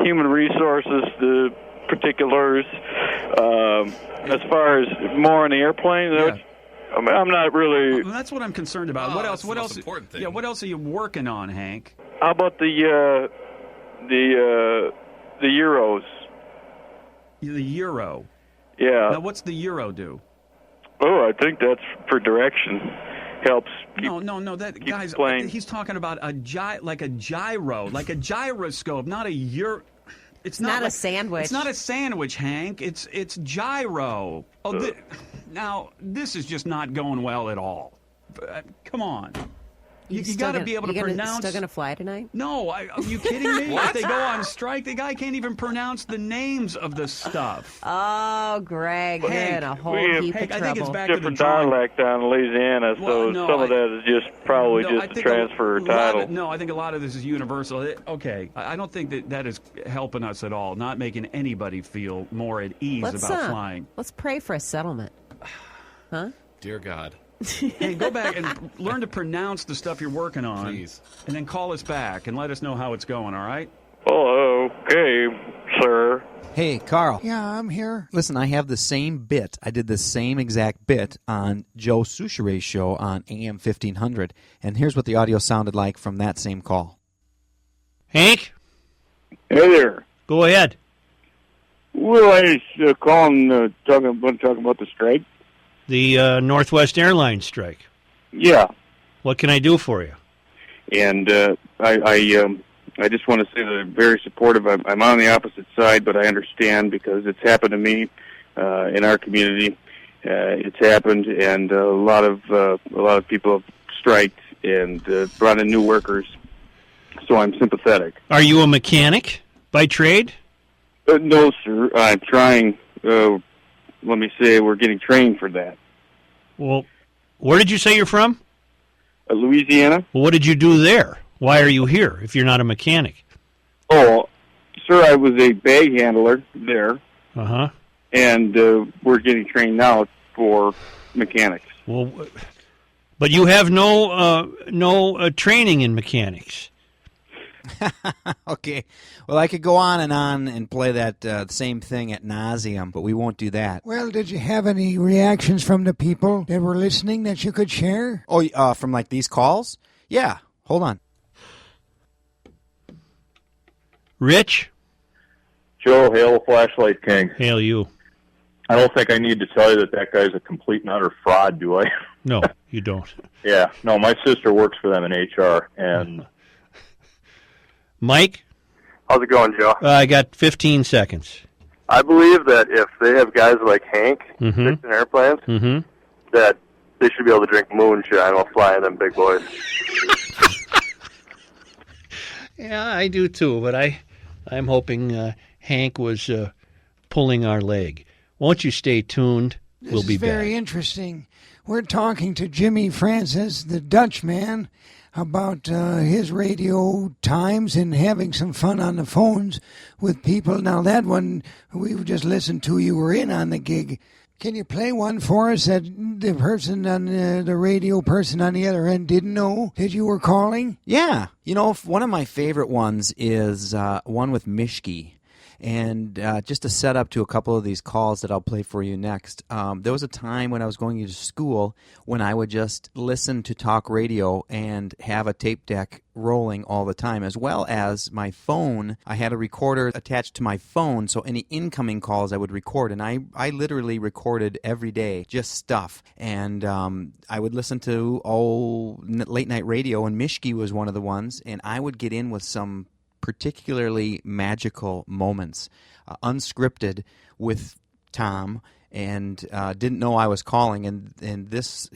human resources, the particulars. As far as more on the airplane, I'm not really. Well, that's what I'm concerned about. What else? What else? Important thing. Yeah. What else are you working on, Hank? How about the Euros? The Euro. Yeah. Now, what's the Euro do? Oh, I think that's for direction. Helps. No. That guy's. He's talking about like a gyro, like a gyroscope, not a Euro. It's not a sandwich. It's not a sandwich, Hank. It's gyro. Oh, now this is just not going well at all. Come on. You got to be able to pronounce. Still going to fly tonight? No, are you kidding me? If they go on strike, the guy can't even pronounce the names of the stuff. Oh, Greg, you're in a whole heap of trouble. I think it's back different to the dialect down in Louisiana, so some of that is just probably just a transfer title. No, I think a lot of this is universal. Okay, I don't think that is helping us at all. Not making anybody feel more at ease about flying. Let's pray for a settlement. Huh? Dear God. Hey, go back and learn to pronounce the stuff you're working on. Please. And then call us back and let us know how it's going, all right? Oh, okay, sir. Hey, Carl. Yeah, I'm here. Listen, I have the same bit. I did the same exact bit on Joe Souchere's show on AM 1500, and here's what the audio sounded like from that same call. Hank? Hey there. Go ahead. Well, I was calling, talking about the strike. The Northwest Airlines strike. Yeah. What can I do for you? And I just want to say that I'm very supportive. I'm on the opposite side, but I understand because it's happened to me in our community. It's happened, and a lot of people have striked and brought in new workers. So I'm sympathetic. Are you a mechanic by trade? No, sir. I'm trying. Let me say we're getting trained for that. Well, where did you say you're from? Louisiana. Well, what did you do there? Why are you here if you're not a mechanic? Oh, sir, I was a bag handler there. Uh-huh. And we're getting trained now for mechanics. Well, but you have no training in mechanics. Okay. Well, I could go on and play that same thing ad nauseum, but we won't do that. Well, did you have any reactions from the people that were listening that you could share? Oh, from like these calls? Yeah. Hold on. Rich? Joe, hail Flashlight King. Hail you. I don't think I need to tell you that guy's a complete and utter fraud, do I? No, you don't. Yeah. No, my sister works for them in HR, and... Mike? How's it going, Joe? I got 15 seconds. I believe that if they have guys like Hank fixing airplanes, that they should be able to drink moonshine while flying them big boys. Yeah, I do too, but I'm hoping Hank was pulling our leg. Won't you stay tuned? We'll be back. This is very interesting. We're talking to Jimmy Francis, the Dutchman, about his radio times and having some fun on the phones with people. Now, that one we've just listened to, you were in on the gig. Can you play one for us that the person on the radio person on the other end didn't know that you were calling? Yeah. You know, one of my favorite ones is one with Mishki. And just to set up to a couple of these calls that I'll play for you next, there was a time when I was going to school when I would just listen to talk radio and have a tape deck rolling all the time, as well as my phone. I had a recorder attached to my phone, so any incoming calls I would record. And I literally recorded every day, just stuff. And I would listen to late night radio, and Mishki was one of the ones, and I would get in with some particularly magical moments, unscripted with Tom, and didn't know I was calling. And this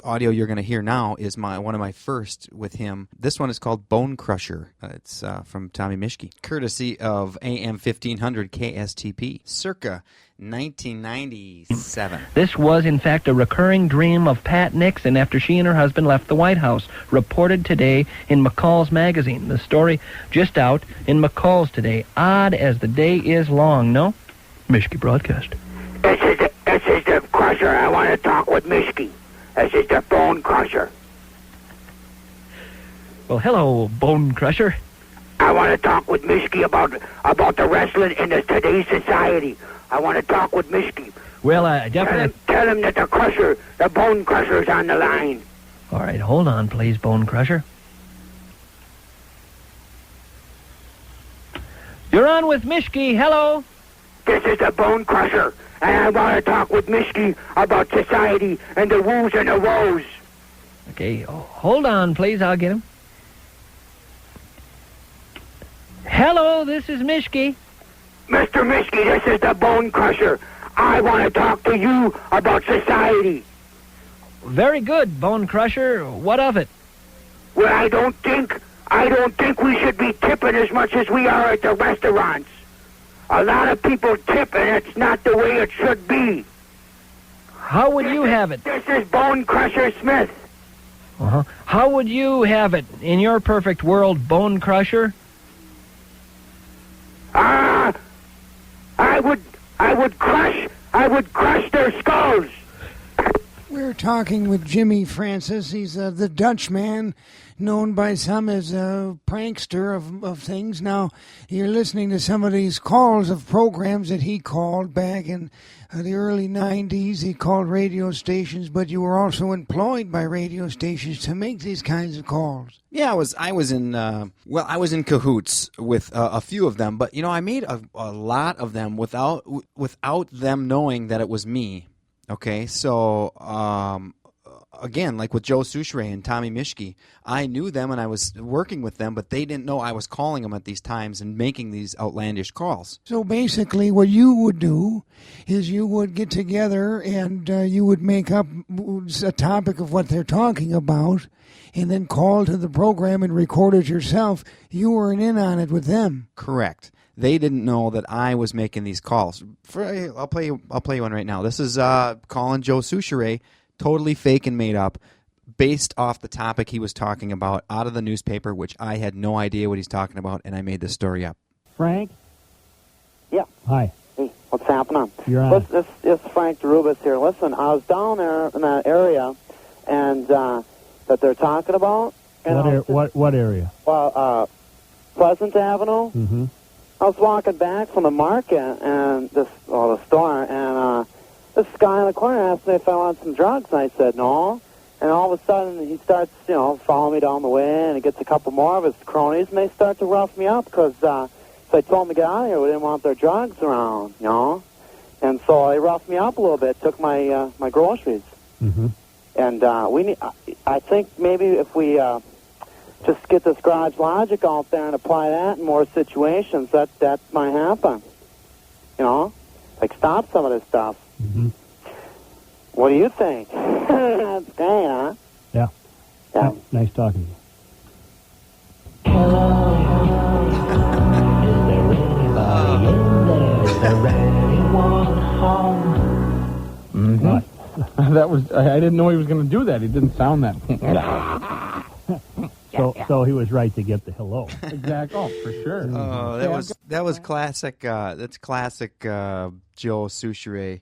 audio you're going to hear now is one of my first with him. This one is called Bone Crusher. It's from Tommy Mishki, courtesy of AM 1500 KSTP, circa 1997. This was, in fact, a recurring dream of Pat Nixon after she and her husband left the White House, reported today in McCall's magazine. The story just out in McCall's today. Odd as the day is long, no? Mishki broadcast. This is the crusher. I want to talk with Mishki. This is the Bone Crusher. Well, hello, Bone Crusher. I I want to talk with Mishki about the wrestling in today's society. I want to talk with Mishki. Well, definitely... Tell him that the Bone Crusher's on the line. All right, hold on, please, Bone Crusher. You're on with Mishki. Hello. This is the Bone Crusher, and I want to talk with Mishki about society and the woos and the woes. Okay, hold on, please. I'll get him. Hello, this is Mishki. Mr. Mishki, this is the Bone Crusher. I want to talk to you about society. Very good, Bone Crusher. What of it? Well, I don't think we should be tipping as much as we are at the restaurants. A lot of people tip, and it's not the way it should be. How would you have it? This is Bone Crusher Smith. Uh-huh. How would you have it in your perfect world, Bone Crusher? I would crush their skulls. We're talking with Jimmy Francis. He's the Dutchman, known by some as a prankster of things. Now, you're listening to some of these calls of programs that he called back in the early 90s. He called radio stations, but you were also employed by radio stations to make these kinds of calls. Yeah, I was in cahoots with a few of them, but I made a lot of them without them knowing that it was me. Okay, so again, like with Joe Souchere and Tommy Mishki, I knew them and I was working with them, but they didn't know I was calling them at these times and making these outlandish calls. So basically what you would do is you would get together and you would make up a topic of what they're talking about and then call to the program and record it yourself. You weren't in on it with them. Correct. They didn't know that I was making these calls. I'll play you one right now. This is calling Joe Souchere, totally fake and made up, based off the topic he was talking about out of the newspaper, which I had no idea what he's talking about, and I made this story up. Frank? Yeah. Hi. Hey, what's happening? You're on. It's Frank DeRubis here. Listen, I was down there in that area and that they're talking about. And What area? Well, Pleasant Avenue. Mm-hmm. I was walking back from the market and the store, and this guy in the corner asked me if I wanted some drugs, and I said no. And all of a sudden, he starts, following me down the way, and he gets a couple more of his cronies, and they start to rough me up because so I told them to get out of here. We didn't want their drugs around, And so they roughed me up a little bit, took my my groceries. Mm-hmm. And I think maybe if we just get this garage logic out there and apply that in more situations, that might happen. Like stop some of this stuff. Mm-hmm. What do you think? That's great, huh? Yeah. Yeah. Nice talking to you. Mm-hmm. That was. I didn't know he was going to do that. He didn't sound that. So he was right to get the hello. Exactly. Oh, for sure. Oh, that was classic. That's classic Joe Souchere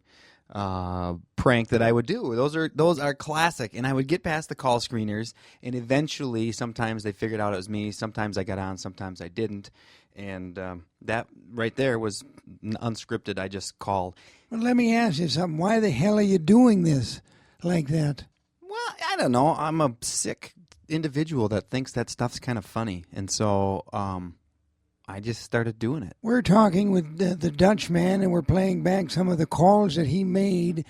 prank that I would do. Those are classic, and I would get past the call screeners, and eventually, sometimes they figured out it was me. Sometimes I got on, sometimes I didn't, and that right there was unscripted. I just called. Well, let me ask you something. Why the hell are you doing this like that? Well, I don't know. I'm a sick individual that thinks that stuff's kind of funny, and so I just started doing it. We're talking with the Dutchman, and we're playing back some of the calls that he made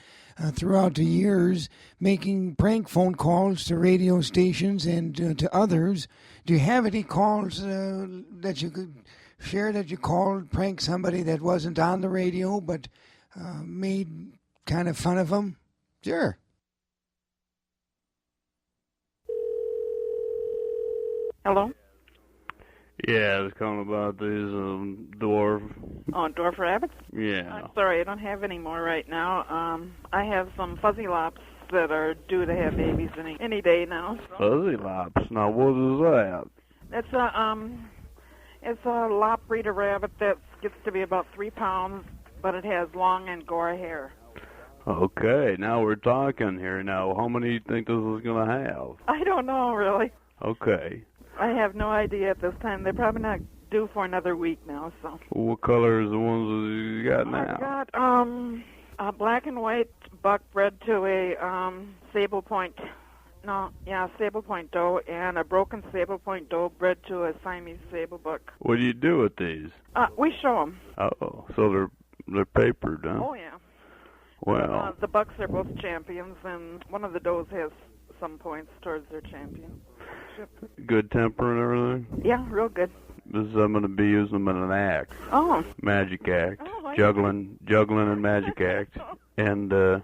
throughout the years, making prank phone calls to radio stations and to others. Do you have any calls that you could share that you called, prank somebody that wasn't on the radio but made kind of fun of them? Sure. Hello? Yeah, I was calling about these dwarf. Oh, dwarf rabbits? Yeah. I'm sorry, I don't have any more right now. I have some fuzzy lops that are due to have babies any day now. So. Fuzzy lops? Now, what is that? It's a lop breeder rabbit that gets to be about 3 pounds, but it has long Angora hair. Okay, now we're talking here. Now, how many do you think this is going to have? I don't know, really. Okay. I have no idea at this time. They're probably not due for another week now. So. What color is the ones that you got now? I got a black and white buck bred to a sable point. Sable point doe, and a broken sable point doe bred to a Siamese sable buck. What do you do with these? We show them. Oh, so they're papered, huh? Oh yeah. Well, the bucks are both champions, and one of the does has some points towards their champion. good temper and everything? Yeah, real good. I'm going to be using them in an act. Oh. Magic act. Oh, juggling and magic act. And this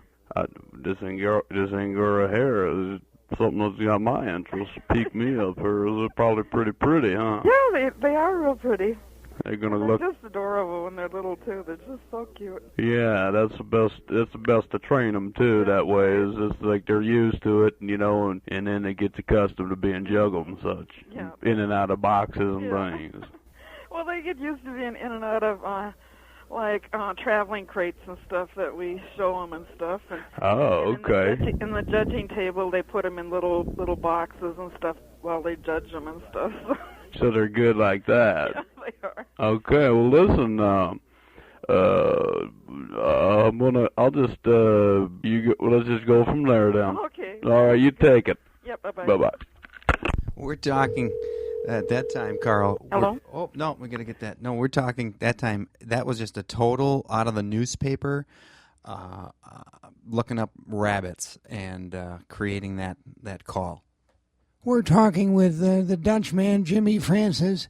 Angora hair is something that's got my interest. Pique me up here. They're probably pretty, huh? Yeah, they are real pretty. They're gonna They're look. just adorable when they're little too. They're just so cute. Yeah, that's the best. It's the best to train them too. That way, is just like they're used to it, and then they get accustomed to being juggled and such, Yeah. in and out of boxes and Yeah. things. Well, they get used to being in and out of traveling crates and stuff that we show them and stuff. And, Oh, okay. In the judging table, they put them in little boxes and stuff while they judge them and stuff. So they're good like that. Yeah, they are. Okay, well listen, let's just go from there then. Okay. All right, you take it. Yep, bye-bye. Bye-bye. We're talking at that time, Carl. Hello? Oh, no, we're going to get that. No, we're talking that time. That was just a total out of the newspaper, looking up rabbits and creating that call. We're talking with the Dutchman, Jimmy Francis.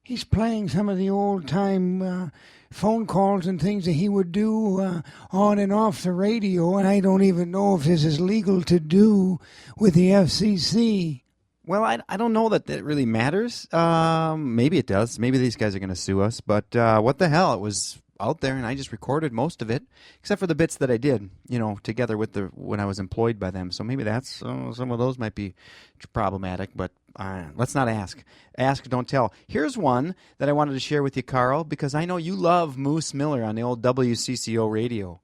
He's playing some of the old-time phone calls and things that he would do on and off the radio, and I don't even know if this is legal to do with the FCC. Well, I don't know that really matters. Maybe it does. Maybe these guys are going to sue us. But what the hell? It was out there, and I just recorded most of it, except for the bits that I did, together with when I was employed by them. So maybe that's some of those might be problematic. But let's not ask. Ask, don't tell. Here's one that I wanted to share with you, Carl, because I know you love Moose Miller on the old WCCO radio.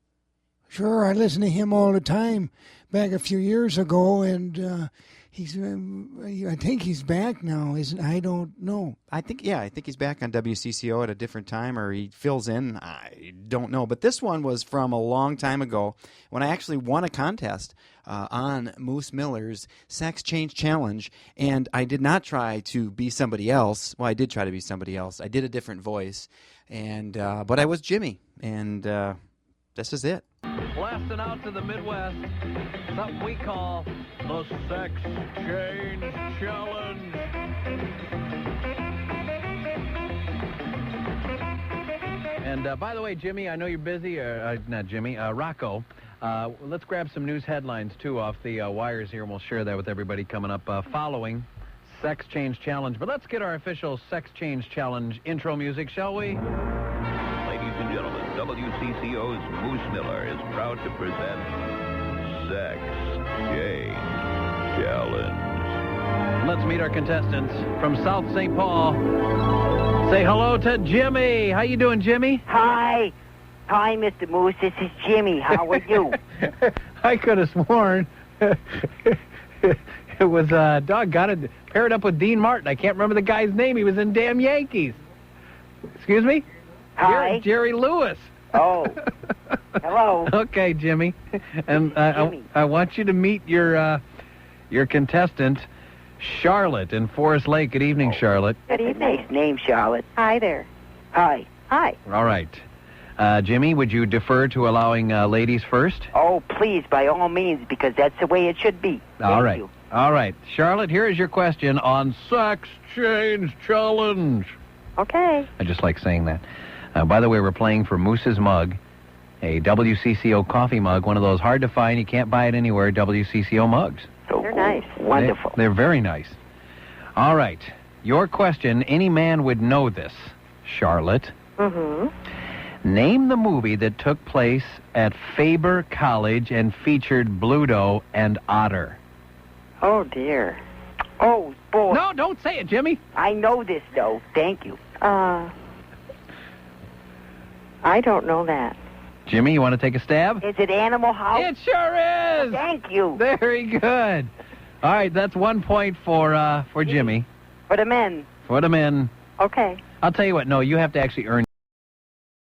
Sure, I listen to him all the time back a few years ago, and I think he's back now. I don't know. I think he's back on WCCO at a different time, or he fills in. I don't know. But this one was from a long time ago when I actually won a contest on Moose Miller's Sex Change Challenge, and I did not try to be somebody else. Well, I did try to be somebody else. I did a different voice, and but I was Jimmy, and this is it. Blasting out to the Midwest, something we call the Sex Change Challenge. And by the way, Jimmy, I know you're busy, not Jimmy, Rocco. Let's grab some news headlines, too, off the wires here, and we'll share that with everybody coming up following Sex Change Challenge. But let's get our official Sex Change Challenge intro music, shall we? Ladies and gentlemen, WCCO's Moose Miller is proud to present Sex Change Challenge. Let's meet our contestants from South St. Paul. Say hello to Jimmy. How you doing, Jimmy? Hi. Hi, Mr. Moose. This is Jimmy. How are you? I could have sworn it was, doggone it, paired up with Dean Martin. I can't remember the guy's name. He was in Damn Yankees. Excuse me? Hi. Jerry Lewis. Oh. Hello. Okay, Jimmy. And Jimmy. I want you to meet your contestant, Charlotte, in Forest Lake. Good evening, Charlotte. Good evening. Nice name, Charlotte. Hi there. Hi. Hi. All right. Jimmy, would you defer to allowing ladies first? Oh, please, by all means, because that's the way it should be. All Thank right. you. All right. Charlotte, here is your question on Sex Change Challenge. Okay. I just like saying that. By the way, we're playing for Moose's mug, a WCCO coffee mug, one of those hard to find, you can't buy it anywhere, WCCO mugs. They're nice. Wonderful. They're very nice. All right. Your question, any man would know this, Charlotte. Mm-hmm. Name the movie that took place at Faber College and featured Bluto and Otter. Oh, dear. Oh, boy. No, don't say it, Jimmy. I know this, though. Thank you. I don't know that. Jimmy, you want to take a stab? Is it Animal House? It sure is. Thank you. Very good. All right, that's 1 point for Jimmy. For the men. For the men. Okay. I'll tell you what. No, you have to actually earn